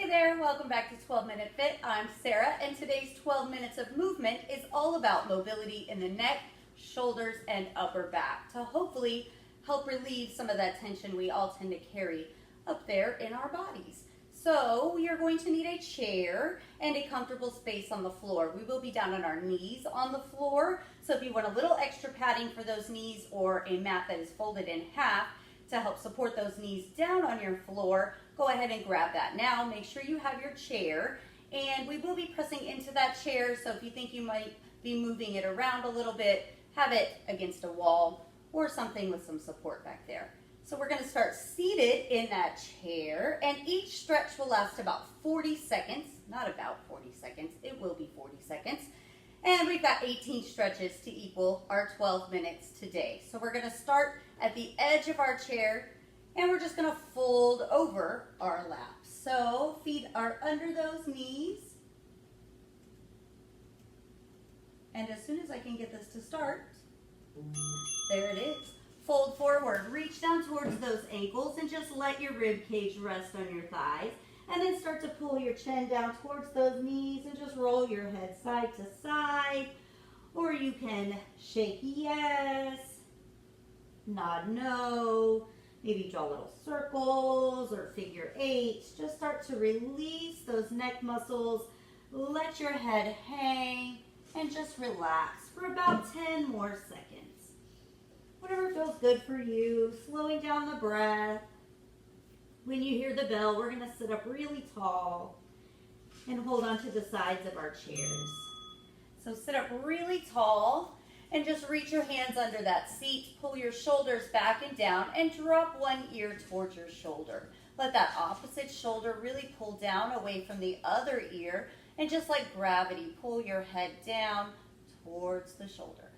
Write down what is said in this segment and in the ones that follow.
Hey there, welcome back to 12 Minute Fit. I'm Sarah, and today's 12 minutes of movement is all about mobility in the neck, shoulders, and upper back to hopefully help relieve some of that tension we all tend to carry up there in our bodies. So we are going to need a chair and a comfortable space on the floor. We will be down on our knees on the floor, so if you want a little extra padding for those knees or a mat that is folded in half to help support those knees down on your floor, go ahead and grab that. Now make sure you have your chair, and we will be pressing into that chair, so if you think you might be moving it around a little bit, have it against a wall or something with some support back there. So we're going to start seated in that chair, and each stretch will last about 40 seconds, not about 40 seconds, it will be 40 seconds. And we've got 18 stretches to equal our 12 minutes today. So we're going to start at the edge of our chair, and we're just going to fold over our laps. So feet are under those knees. And as soon as I can get this to start, there it is. Fold forward, reach down towards those ankles and just let your rib cage rest on your thighs. And then start to pull your chin down towards those knees and just roll your head side to side. Or you can shake yes, nod no, maybe draw little circles or figure eights. Just start to release those neck muscles. Let your head hang and just relax for about 10 more seconds. Whatever feels good for you, slowing down the breath. When you hear the bell, we're going to sit up really tall and hold on to the sides of our chairs. So sit up really tall and just reach your hands under that seat. Pull your shoulders back and down and drop one ear towards your shoulder. Let that opposite shoulder really pull down away from the other ear, and just like gravity, pull your head down towards the shoulder.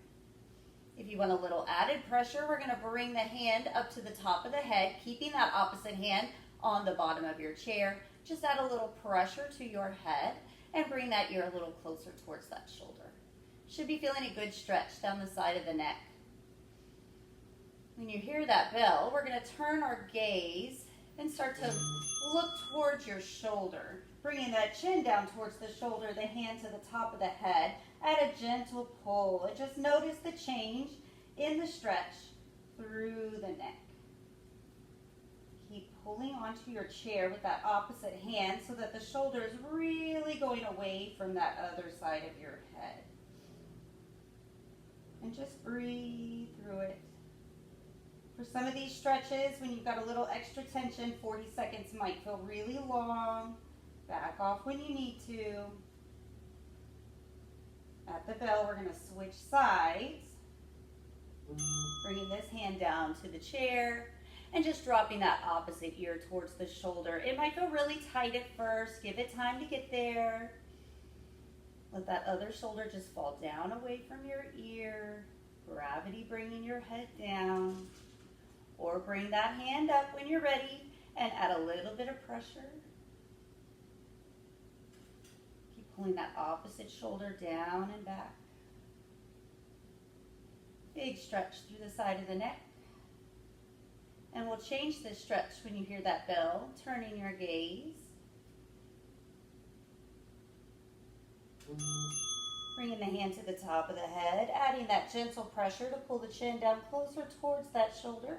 If you want a little added pressure, we're going to bring the hand up to the top of the head, keeping that opposite hand on the bottom of your chair. Just add a little pressure to your head and bring that ear a little closer towards that shoulder. Should be feeling a good stretch down the side of the neck. When you hear that bell, we're going to turn our gaze and start to look towards your shoulder. Bringing that chin down towards the shoulder, the hand to the top of the head. Add a gentle pull, and just notice the change in the stretch through the neck. Keep pulling onto your chair with that opposite hand so that the shoulder is really going away from that other side of your head. And just breathe through it. For some of these stretches, when you've got a little extra tension, 40 seconds might feel really long. Back off when you need to. At the bell, we're going to switch sides. Bringing this hand down to the chair and just dropping that opposite ear towards the shoulder. It might feel really tight at first. Give it time to get there. Let that other shoulder just fall down away from your ear. Gravity bringing your head down. Or bring that hand up when you're ready and add a little bit of pressure. Pulling that opposite shoulder down and back. Big stretch through the side of the neck. And we'll change this stretch when you hear that bell, turning your gaze. Bringing the hand to the top of the head, adding that gentle pressure to pull the chin down closer towards that shoulder.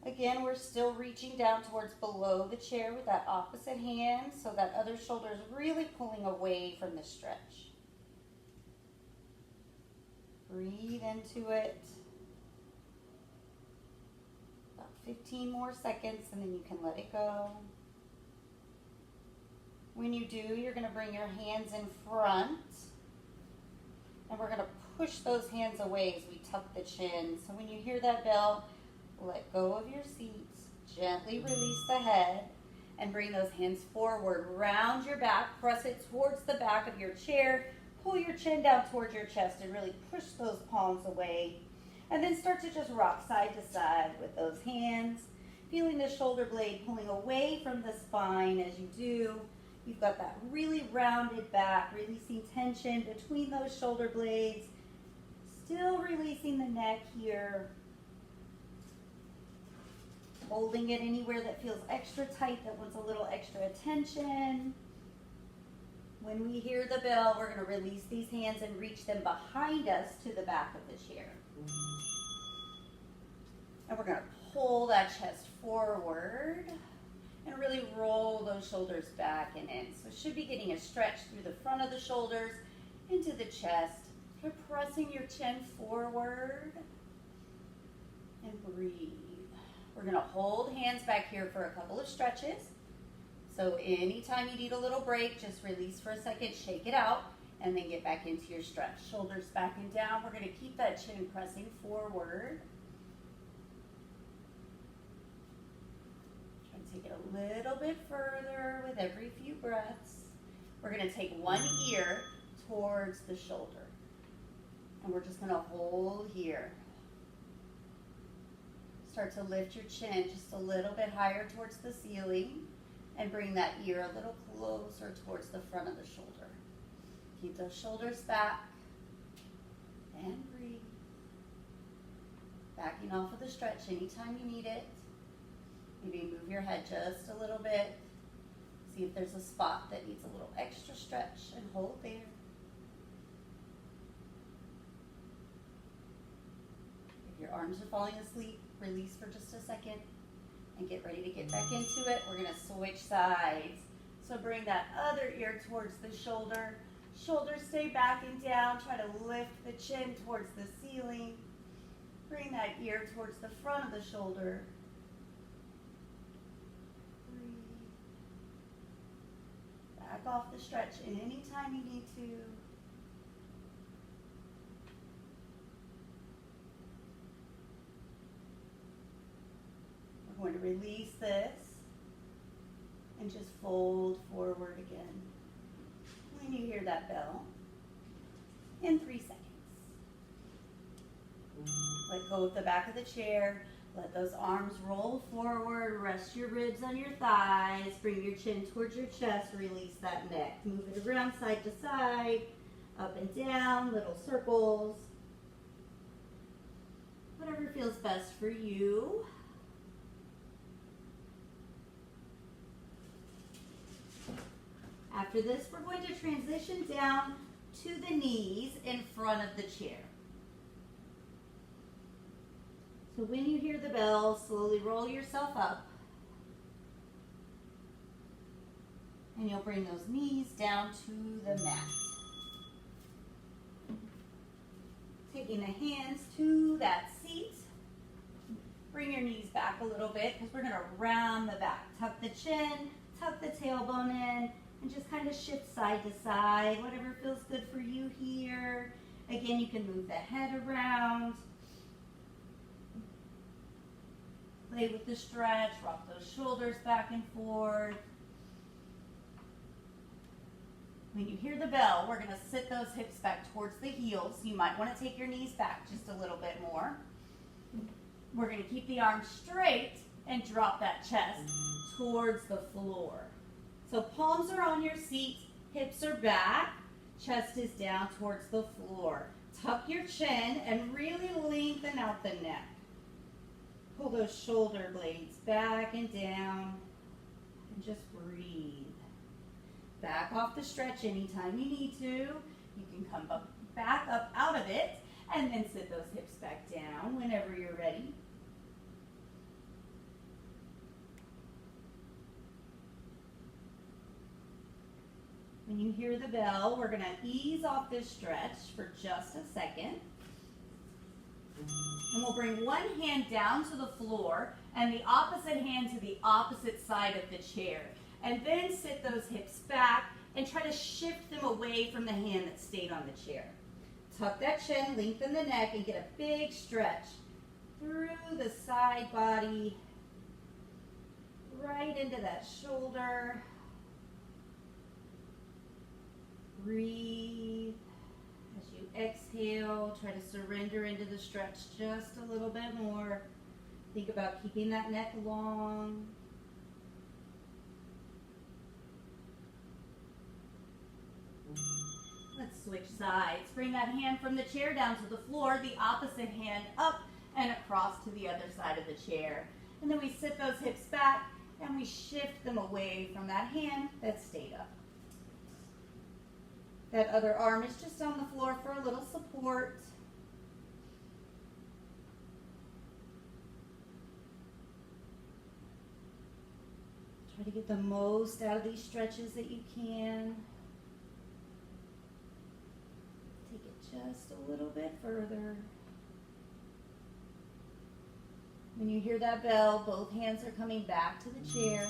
Again, we're still reaching down towards below the chair with that opposite hand, so that other shoulder is really pulling away from the stretch. Breathe into it. About 15 more seconds, and then you can let it go. When you do, you're going to bring your hands in front, and we're going to push those hands away as we tuck the chin. So when you hear that bell, let go of your seats, gently release the head, and bring those hands forward. Round your back, press it towards the back of your chair, pull your chin down towards your chest and really push those palms away. And then start to just rock side to side with those hands, feeling the shoulder blade pulling away from the spine as you do. You've got that really rounded back, releasing tension between those shoulder blades, still releasing the neck here. holding it anywhere that feels extra tight, that wants a little extra attention. When we hear the bell, we're going to release these hands and reach them behind us to the back of the chair. And we're going to pull that chest forward and really roll those shoulders back and in. So should be getting a stretch through the front of the shoulders into the chest. You're pressing your chin forward and breathe. We're going to hold hands back here for a couple of stretches. So anytime you need a little break, just release for a second, shake it out, and then get back into your stretch. Shoulders back and down. We're going to keep that chin pressing forward. Try to take it a little bit further with every few breaths. We're going to take one ear towards the shoulder. And we're just going to hold here. Start to lift your chin just a little bit higher towards the ceiling and bring that ear a little closer towards the front of the shoulder. Keep those shoulders back and breathe. Backing off of the stretch anytime you need it. Maybe move your head just a little bit. See if there's a spot that needs a little extra stretch and hold there. If your arms are falling asleep, release for just a second and get ready to get back into it. We're going to switch sides. So bring that other ear towards the shoulder. Shoulders stay back and down. Try to lift the chin towards the ceiling. Bring that ear towards the front of the shoulder. Breathe. Back off the stretch in any time you need to. We're going to release this and just fold forward again. When you hear that bell, in 3 seconds. Let go of the back of the chair. Let those arms roll forward. Rest your ribs on your thighs. Bring your chin towards your chest. Release that neck. Move it around side to side, up and down, little circles. Whatever feels best for you. After this, we're going to transition down to the knees in front of the chair. So when you hear the bell, slowly roll yourself up. And you'll bring those knees down to the mat. Taking the hands to that seat. Bring your knees back a little bit because we're going to round the back. Tuck the chin, tuck the tailbone in, and just kind of shift side to side, whatever feels good for you here. Again, you can move the head around. Play with the stretch, rock those shoulders back and forth. When you hear the bell, we're going to sit those hips back towards the heels. You might want to take your knees back just a little bit more. We're going to keep the arms straight and drop that chest towards the floor. So palms are on your seat, hips are back, chest is down towards the floor. Tuck your chin and really lengthen out the neck. Pull those shoulder blades back and down and just breathe. Back off the stretch anytime you need to. You can come back up out of it and then sit those hips back down whenever you're ready. When you hear the bell, we're going to ease off this stretch for just a second. And we'll bring one hand down to the floor and the opposite hand to the opposite side of the chair. And then sit those hips back and try to shift them away from the hand that stayed on the chair. Tuck that chin, lengthen the neck, and get a big stretch through the side body, right into that shoulder. Breathe. As you exhale, try to surrender into the stretch just a little bit more. Think about keeping that neck long. Let's switch sides. Bring that hand from the chair down to the floor, the opposite hand up and across to the other side of the chair. And then we sit those hips back and we shift them away from that hand that stayed up. That other arm is just on the floor for a little support. Try to get the most out of these stretches that you can. Take it just a little bit further. When you hear that bell, both hands are coming back to the chair.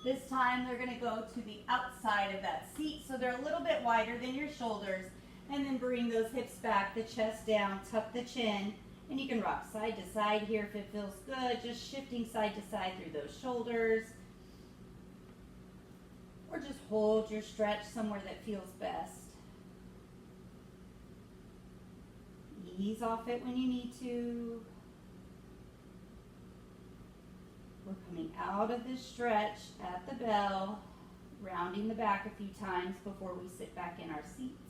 This time they're going to go to the outside of that seat, so they're a little bit wider than your shoulders. And then bring those hips back, the chest down, tuck the chin. And you can rock side to side here if it feels good, just shifting side to side through those shoulders. Or just hold your stretch somewhere that feels best. Ease off it when you need to. We're coming out of this stretch at the bell, rounding the back a few times before we sit back in our seats.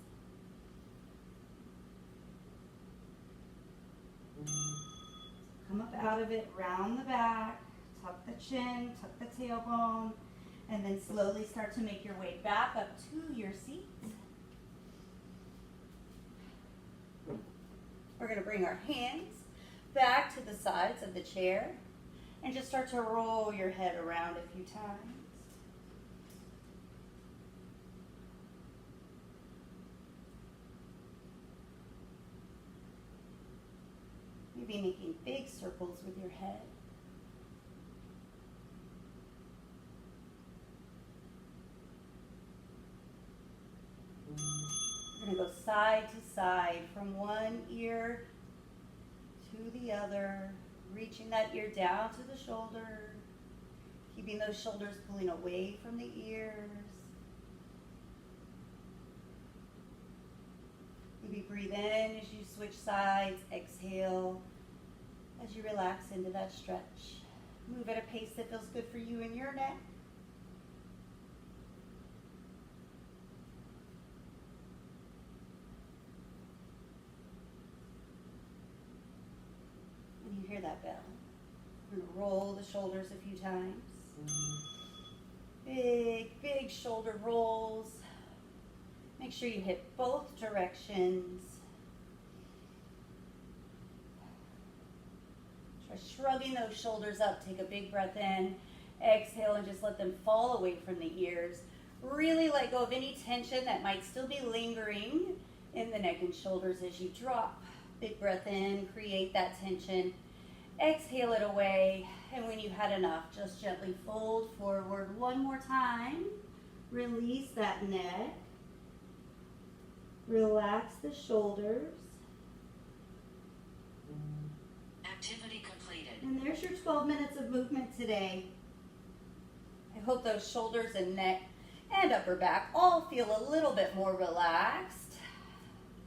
Come up out of it, round the back, tuck the chin, tuck the tailbone, and then slowly start to make your way back up to your seat. We're going to bring our hands back to the sides of the chair and just start to roll your head around a few times. Maybe making big circles with your head. We're going to go side to side from one ear to the other, reaching that ear down to the shoulder, keeping those shoulders pulling away from the ears. Maybe breathe in as you switch sides, exhale as you relax into that stretch. Move at a pace that feels good for you and your neck. And you hear that bell. We're going to roll the shoulders a few times. Big, big shoulder rolls. Make sure you hit both directions. Try shrugging those shoulders up. Take a big breath in. Exhale and just let them fall away from the ears. Really let go of any tension that might still be lingering in the neck and shoulders as you drop. Big breath in, create that tension. Exhale it away. And when you've had enough, just gently fold forward one more time. Release that neck. Relax the shoulders. Activity completed. And there's your 12 minutes of movement today. I hope those shoulders and neck and upper back all feel a little bit more relaxed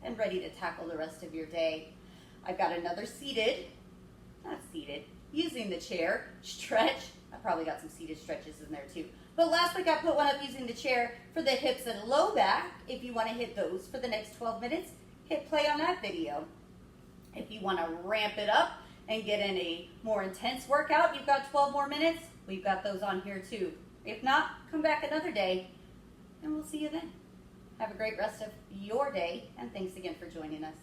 and ready to tackle the rest of your day. I've got another using the chair stretch. I probably got some seated stretches in there too. But last week I put one up using the chair for the hips and low back. If you want to hit those for the next 12 minutes, hit play on that video. If you want to ramp it up and get in a more intense workout, you've got 12 more minutes, we've got those on here too. If not, come back another day and we'll see you then. Have a great rest of your day and thanks again for joining us.